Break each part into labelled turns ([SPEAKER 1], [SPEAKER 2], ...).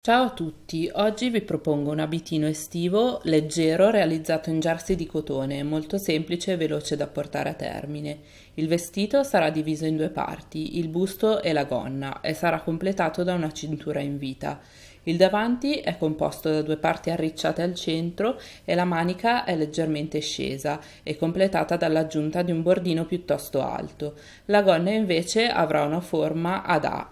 [SPEAKER 1] Ciao a tutti, oggi vi propongo un abitino estivo leggero realizzato in jersey di cotone, molto semplice e veloce da portare a termine. Il vestito sarà diviso in due parti, il busto e la gonna, e sarà completato da una cintura in vita. Il davanti è composto da due parti arricciate al centro e la manica è leggermente scesa e completata dall'aggiunta di un bordino piuttosto alto. La gonna invece avrà una forma ad A.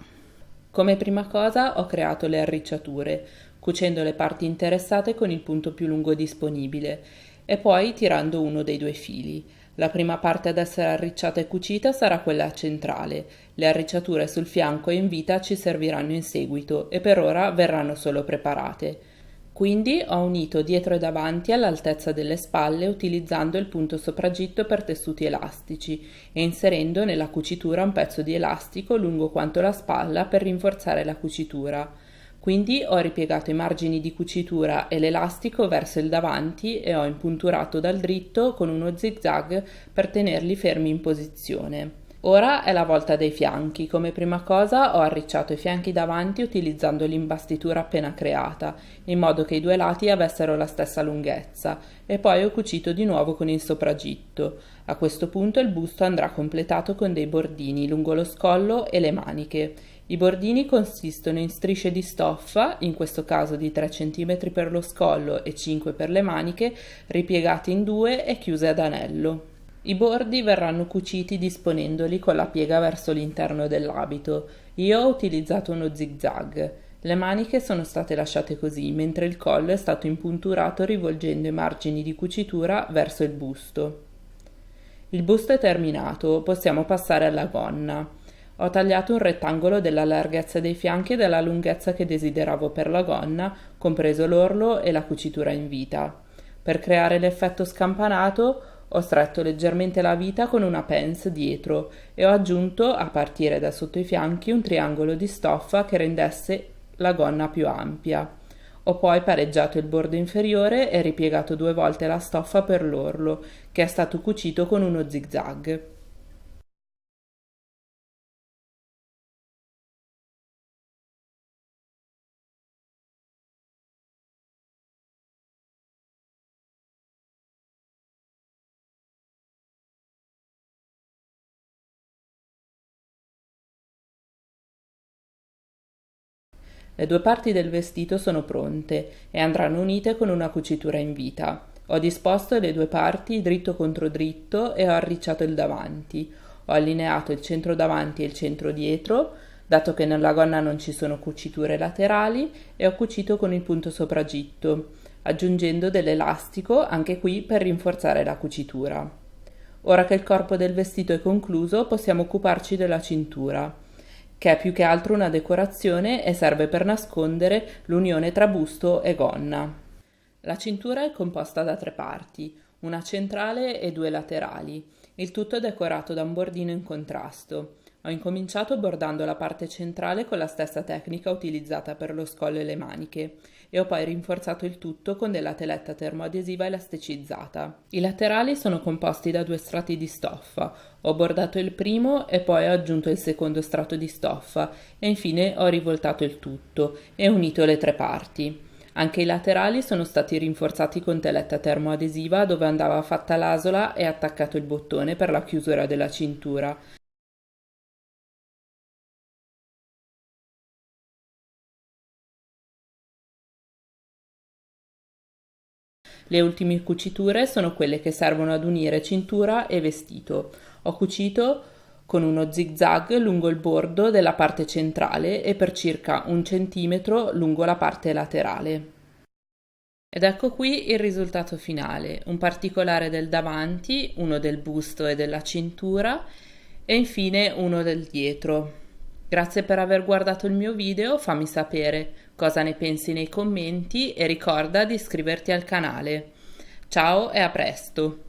[SPEAKER 1] Come prima cosa ho creato le arricciature, cucendo le parti interessate con il punto più lungo disponibile e poi tirando uno dei due fili. La prima parte ad essere arricciata e cucita sarà quella centrale. Le arricciature sul fianco e in vita ci serviranno in seguito e per ora verranno solo preparate. Quindi ho unito dietro e davanti all'altezza delle spalle utilizzando il punto sopragitto per tessuti elastici e inserendo nella cucitura un pezzo di elastico lungo quanto la spalla per rinforzare la cucitura. Quindi ho ripiegato i margini di cucitura e l'elastico verso il davanti e ho impunturato dal dritto con uno zigzag per tenerli fermi in posizione. Ora è la volta dei fianchi. Come prima cosa ho arricciato i fianchi davanti utilizzando l'imbastitura appena creata, in modo che i due lati avessero la stessa lunghezza, e poi ho cucito di nuovo con il sopragitto. A questo punto il busto andrà completato con dei bordini lungo lo scollo e le maniche. I bordini consistono in strisce di stoffa, in questo caso di 3 cm per lo scollo e 5 per le maniche, ripiegate in due e chiuse ad anello. I bordi verranno cuciti disponendoli con la piega verso l'interno dell'abito. Io ho utilizzato uno zigzag. Le maniche sono state lasciate così, mentre il collo è stato impunturato rivolgendo i margini di cucitura verso il busto. Il busto è terminato, possiamo passare alla gonna. Ho tagliato un rettangolo della larghezza dei fianchi e della lunghezza che desideravo per la gonna, compreso l'orlo e la cucitura in vita. Per creare l'effetto scampanato ho stretto leggermente la vita con una pence dietro e ho aggiunto, a partire da sotto i fianchi, un triangolo di stoffa che rendesse la gonna più ampia. Ho poi pareggiato il bordo inferiore e ripiegato 2 volte la stoffa per l'orlo, che è stato cucito con uno zigzag. Le due parti del vestito sono pronte e andranno unite con una cucitura in vita. Ho disposto le due parti dritto contro dritto e ho arricciato il davanti. Ho allineato il centro davanti e il centro dietro, dato che nella gonna non ci sono cuciture laterali, e ho cucito con il punto sopragitto, aggiungendo dell'elastico anche qui per rinforzare la cucitura. Ora che il corpo del vestito è concluso, possiamo occuparci della cintura, che è più che altro una decorazione e serve per nascondere l'unione tra busto e gonna. La cintura è composta da 3 parti, una centrale e 2 laterali, il tutto è decorato da un bordino in contrasto. Ho incominciato bordando la parte centrale con la stessa tecnica utilizzata per lo scollo e le maniche e ho poi rinforzato il tutto con della teletta termoadesiva elasticizzata. I laterali sono composti da 2 strati di stoffa. Ho bordato il primo e poi ho aggiunto il secondo strato di stoffa e infine ho rivoltato il tutto e unito le 3 parti. Anche i laterali sono stati rinforzati con teletta termoadesiva dove andava fatta l'asola e attaccato il bottone per la chiusura della cintura. Le ultime cuciture sono quelle che servono ad unire cintura e vestito. Ho cucito con uno zigzag lungo il bordo della parte centrale e per circa 1 centimetro lungo la parte laterale. Ed ecco qui il risultato finale, un particolare del davanti, uno del busto e della cintura e infine uno del dietro. Grazie per aver guardato il mio video, fammi sapere cosa ne pensi nei commenti e ricorda di iscriverti al canale. Ciao e a presto!